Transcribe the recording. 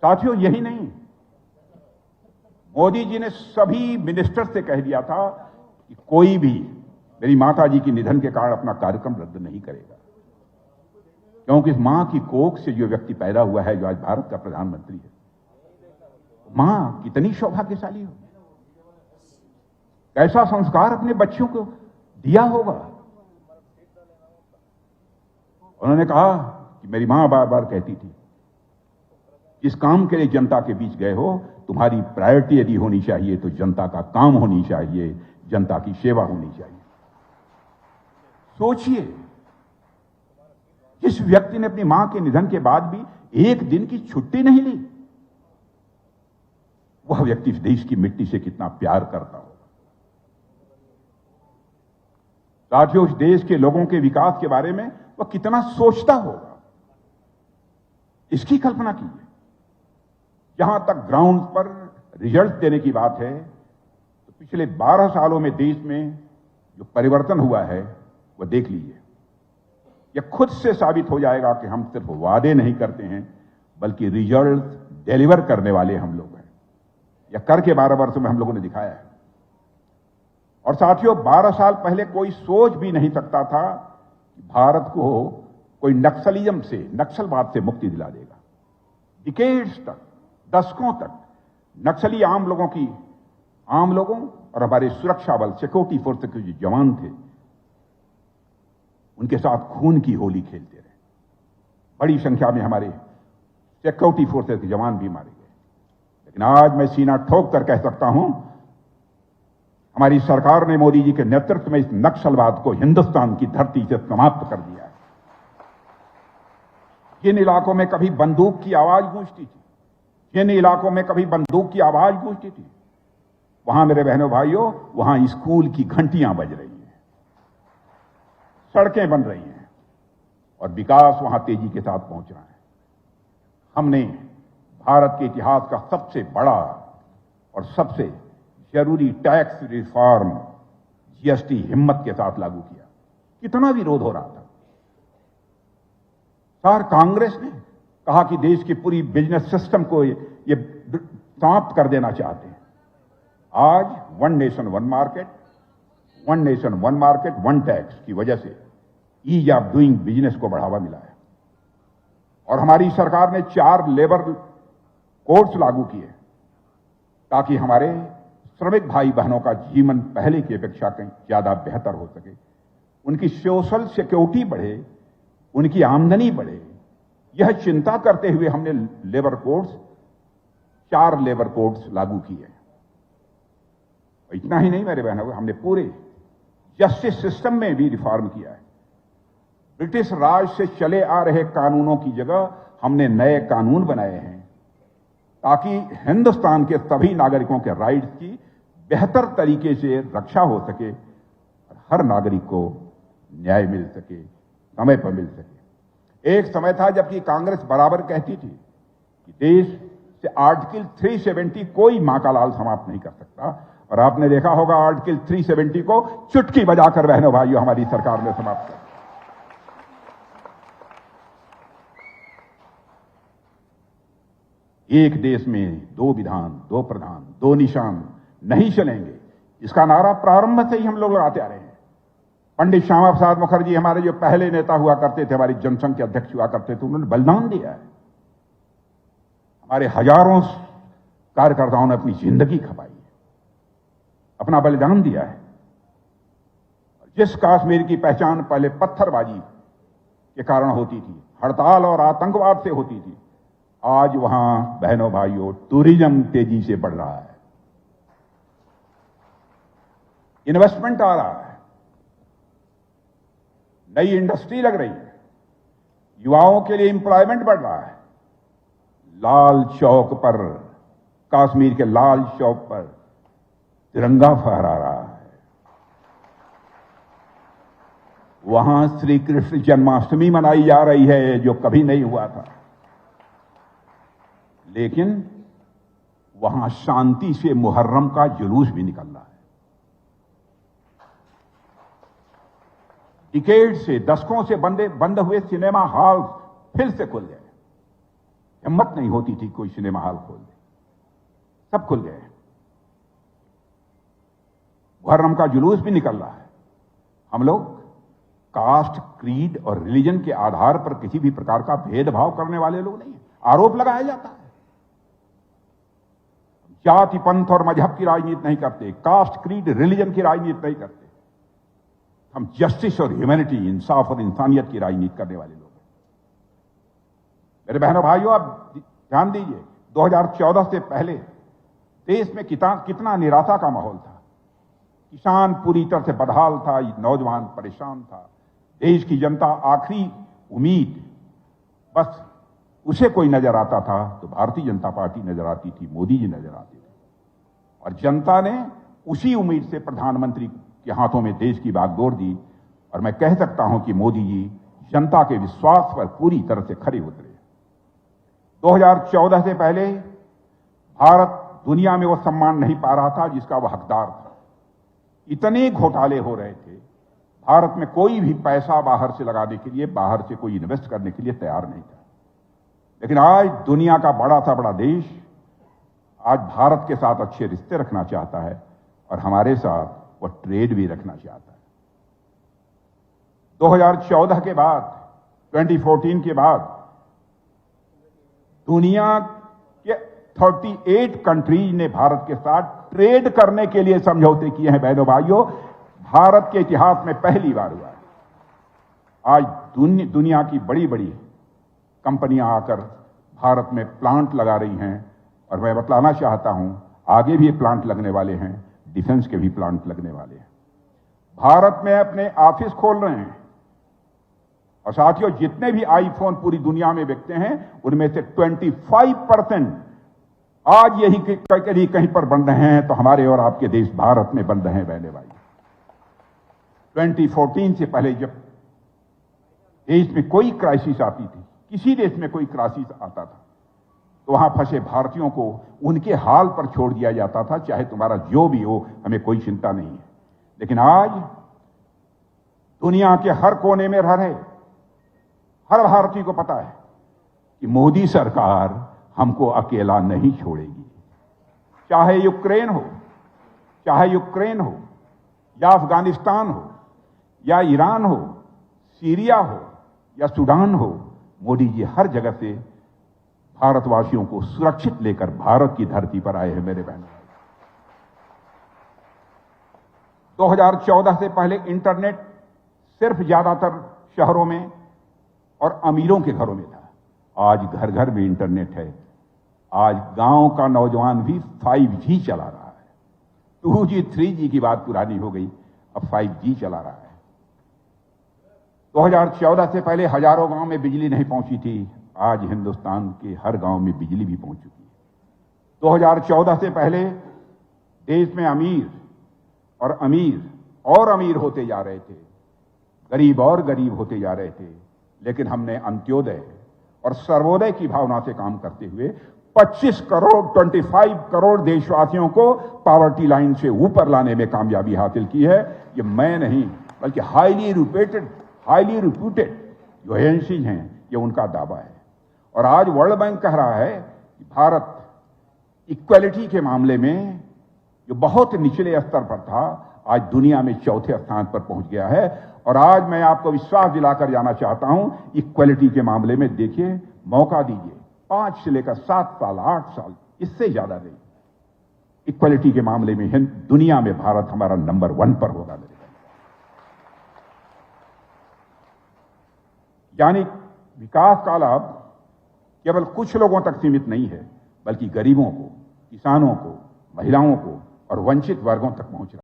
साथियों, यही नहीं, मोदी जी ने सभी मिनिस्टर से कह दिया था कि कोई भी मेरी माता जी की निधन के कारण अपना कार्यक्रम रद्द नहीं करेगा, क्योंकि इस मां की कोख से जो व्यक्ति पैदा हुआ है, जो आज भारत का प्रधानमंत्री है, मां कितनी सौभाग्यशाली हो, कैसा संस्कार अपने बच्चों को दिया होगा। उन्होंने कहा कि मेरी मां बार बार कहती थी, जिस काम के लिए जनता के बीच गए हो, तुम्हारी प्रायोरिटी यदि होनी चाहिए तो जनता का काम होनी चाहिए, जनता की सेवा होनी चाहिए। सोचिए, जिस व्यक्ति ने अपनी मां के निधन के बाद भी एक दिन की छुट्टी नहीं ली, वह व्यक्ति इस देश की मिट्टी से कितना प्यार करता होगा। साथियों, इस देश के लोगों के विकास के बारे में वह कितना सोचता होगा, इसकी कल्पना कीजिए। जहां तक ग्राउंड पर रिजल्ट देने की बात है, तो पिछले 12 सालों में देश में जो परिवर्तन हुआ है वह देख लीजिए। यह खुद से साबित हो जाएगा कि हम सिर्फ वादे नहीं करते हैं, बल्कि रिजल्ट डिलीवर करने वाले हम लोग हैं। यह करके 12 वर्षों में हम लोगों ने दिखाया है। और साथियों, 12 साल पहले कोई सोच भी नहीं सकता था कि भारत को कोई नक्सलिज्म से, नक्सलवाद से मुक्ति दिला देगा। डिकेड्स तक, दशकों तक नक्सली आम लोगों और हमारे सुरक्षा बल, सिक्योरिटी फोर्स के जो जवान थे, उनके साथ खून की होली खेलते रहे। बड़ी संख्या में हमारे सिक्योरिटी फोर्सेस के जवान भी मारे गए। लेकिन आज मैं सीना ठोक कर कह सकता हूं, हमारी सरकार ने मोदी जी के नेतृत्व में इस नक्सलवाद को हिंदुस्तान की धरती से समाप्त कर दिया है। जिन इलाकों में कभी बंदूक की आवाज गूंजती थी, जिन इलाकों में कभी बंदूक की आवाज गूंजती थी, वहां मेरे बहनों भाइयों, वहां स्कूल की घंटियां बज रही हैं, सड़कें बन रही हैं और विकास वहां तेजी के साथ पहुंच रहा है। हमने भारत के इतिहास का सबसे बड़ा और सबसे जरूरी टैक्स रिफॉर्म जीएसटी हिम्मत के साथ लागू किया। कितना विरोध हो रहा था। सर, कांग्रेस ने कहा कि देश की पूरी बिजनेस सिस्टम को ये समाप्त कर देना चाहते हैं। आज one nation one market, one tax की वजह से ईज ऑफ डूइंग बिजनेस को बढ़ावा मिला है। और हमारी सरकार ने 4 लेबर कोड्स लागू किए ताकि हमारे श्रमिक भाई बहनों का जीवन पहले की अपेक्षा कहीं ज्यादा बेहतर हो सके, उनकी सोशल सिक्योरिटी बढ़े, उनकी आमदनी बढ़े। यह चिंता करते हुए हमने 4 लेबर कोड्स लागू किए। इतना ही नहीं मेरे बहनों, हमने पूरे जस्टिस सिस्टम में भी रिफॉर्म किया है। ब्रिटिश राज से चले आ रहे कानूनों की जगह हमने नए कानून बनाए हैं ताकि हिंदुस्तान के सभी नागरिकों के राइट्स की बेहतर तरीके से रक्षा हो सके और हर नागरिक को न्याय मिल सके, समय पर मिल सके। एक समय था जबकि कांग्रेस बराबर कहती थी कि देश से आर्टिकल 370 कोई मां का लाल समाप्त नहीं कर सकता, और आपने देखा होगा आर्टिकल 370 को चुटकी बजाकर बहनों भाइयों हमारी सरकार ने समाप्त किया। एक देश में 2 विधान, 2 प्रधान, 2 निशान नहीं चलेंगे, इसका नारा प्रारंभ से ही हम लोग लगाते आ रहे हैं। पंडित श्यामा प्रसाद मुखर्जी हमारे जो पहले नेता हुआ करते थे, हमारी जनसंघ के अध्यक्ष हुआ करते थे, उन्होंने बलिदान दिया है। हमारे हजारों कार्यकर्ताओं ने अपनी जिंदगी खपाई है, अपना बलिदान दिया है। जिस कश्मीर की पहचान पहले पत्थरबाजी के कारण होती थी, हड़ताल और आतंकवाद से होती थी, आज वहां बहनों भाइयों टूरिज्म तेजी से बढ़ रहा है, इन्वेस्टमेंट आ रहा है, नई इंडस्ट्री लग रही है, युवाओं के लिए एम्प्लॉयमेंट बढ़ रहा है। लाल चौक पर, कश्मीर के लाल चौक पर तिरंगा फहरा रहा है। वहां श्री कृष्ण जन्माष्टमी मनाई जा रही है, जो कभी नहीं हुआ था। लेकिन वहां शांति से मुहर्रम का जुलूस भी निकल रहा है। डिकेड से, दशकों से बंद हुए सिनेमा हॉल फिर से खुल गए। हिम्मत नहीं होती थी कोई सिनेमा हॉल खोल दे, सब खुल गए। मुहर्रम का जुलूस भी निकल रहा है। हम लोग कास्ट, क्रीड और रिलीजन के आधार पर किसी भी प्रकार का भेदभाव करने वाले लोग नहीं है। आरोप लगाया जाता है। जाति, पंथ और मजहब की राजनीति नहीं करते, कास्ट, क्रीड, रिलीजन की राजनीति नहीं करते। हम जस्टिस और ह्यूमैनिटी, इंसाफ और इंसानियत की राजनीति करने वाले लोग हैं। मेरे बहनों भाइयों, आप ध्यान दीजिए, 2014 से पहले देश में कितना निराशा का माहौल था। किसान पूरी तरह से बदहाल था, नौजवान परेशान था, देश की जनता आखिरी उम्मीद, बस उसे कोई नजर आता था तो भारतीय जनता पार्टी नजर आती थी, मोदी जी नजर आते थे। और जनता ने उसी उम्मीद से प्रधानमंत्री के हाथों में देश की बागडोर दी। और मैं कह सकता हूं कि मोदी जी जनता के विश्वास पर पूरी तरह से खरे उतरे। 2014 से पहले भारत दुनिया में वो सम्मान नहीं पा रहा था जिसका वह हकदार था। इतने घोटाले हो रहे थे, भारत में कोई भी पैसा बाहर से लगाने के लिए, बाहर से कोई इन्वेस्ट करने के लिए तैयार नहीं था। लेकिन आज दुनिया का बड़ा सा बड़ा देश आज भारत के साथ अच्छे रिश्ते रखना चाहता है और हमारे साथ वह ट्रेड भी रखना चाहता है। 2014 के बाद, 2014 के बाद दुनिया के 38 कंट्रीज ने भारत के साथ ट्रेड करने के लिए समझौते किए हैं। बहनों भाइयों, भारत के इतिहास में पहली बार हुआ है। आज दुनिया की बड़ी बड़ी कंपनियां आकर भारत में प्लांट लगा रही हैं और मैं बतलाना चाहता हूं, आगे भी ये प्लांट लगने वाले हैं, डिफेंस के भी प्लांट लगने वाले हैं। भारत में अपने ऑफिस खोल रहे हैं। और साथियों, जितने भी आईफोन पूरी दुनिया में बिकते हैं उनमें से 25% आज यही कहीं पर बन रहे हैं तो हमारे और आपके देश भारत में बन रहे हैं। बहने भाई, 2014 से पहले जब देश में कोई क्राइसिस आती थी, किसी देश में कोई क्राइसिस आता था तो वहां फंसे भारतीयों को उनके हाल पर छोड़ दिया जाता था, चाहे तुम्हारा जो भी हो, हमें कोई चिंता नहीं है। लेकिन आज दुनिया के हर कोने में रह रहे हर भारतीय को पता है कि मोदी सरकार हमको अकेला नहीं छोड़ेगी। चाहे यूक्रेन हो या अफगानिस्तान हो या ईरान हो, सीरिया हो या सूडान हो, मोदी जी हर जगह से भारतवासियों को सुरक्षित लेकर भारत की धरती पर आए हैं। मेरे बहनों, 2014 से पहले इंटरनेट सिर्फ ज्यादातर शहरों में और अमीरों के घरों में था। आज घर घर में इंटरनेट है। आज गांव का नौजवान भी 5G चला रहा है। 2G 3G की बात पुरानी हो गई, अब 5G चला रहा है। 2014 से पहले हजारों गांव में बिजली नहीं पहुंची थी, आज हिंदुस्तान के हर गांव में बिजली भी पहुंच चुकी है। 2014 से पहले देश में अमीर होते जा रहे थे, गरीब और गरीब होते जा रहे थे। लेकिन हमने अंत्योदय और सर्वोदय की भावना से काम करते हुए 25 करोड़ देशवासियों को पॉवर्टी लाइन से ऊपर लाने में कामयाबी हासिल की है। ये मैं नहीं, बल्कि हाईली रिप्यूटेड जो एजेंसी हैं, ये उनका दावा है। और आज वर्ल्ड बैंक कह रहा है कि भारत इक्वलिटी के मामले में जो बहुत निचले स्तर पर था, आज दुनिया में चौथे स्थान पर पहुंच गया है। और आज मैं आपको विश्वास दिलाकर जाना चाहता हूं, इक्वलिटी के मामले में देखिए, मौका दीजिए, 5 से लेकर 7 साल, 8 साल, इससे ज्यादा नहीं, इक्वलिटी के मामले में दुनिया में भारत हमारा नंबर 1 पर होगा। मेरे यानी विकास का लाभ केवल कुछ लोगों तक सीमित नहीं है, बल्कि गरीबों को, किसानों को, महिलाओं को और वंचित वर्गों तक पहुंच रहा है।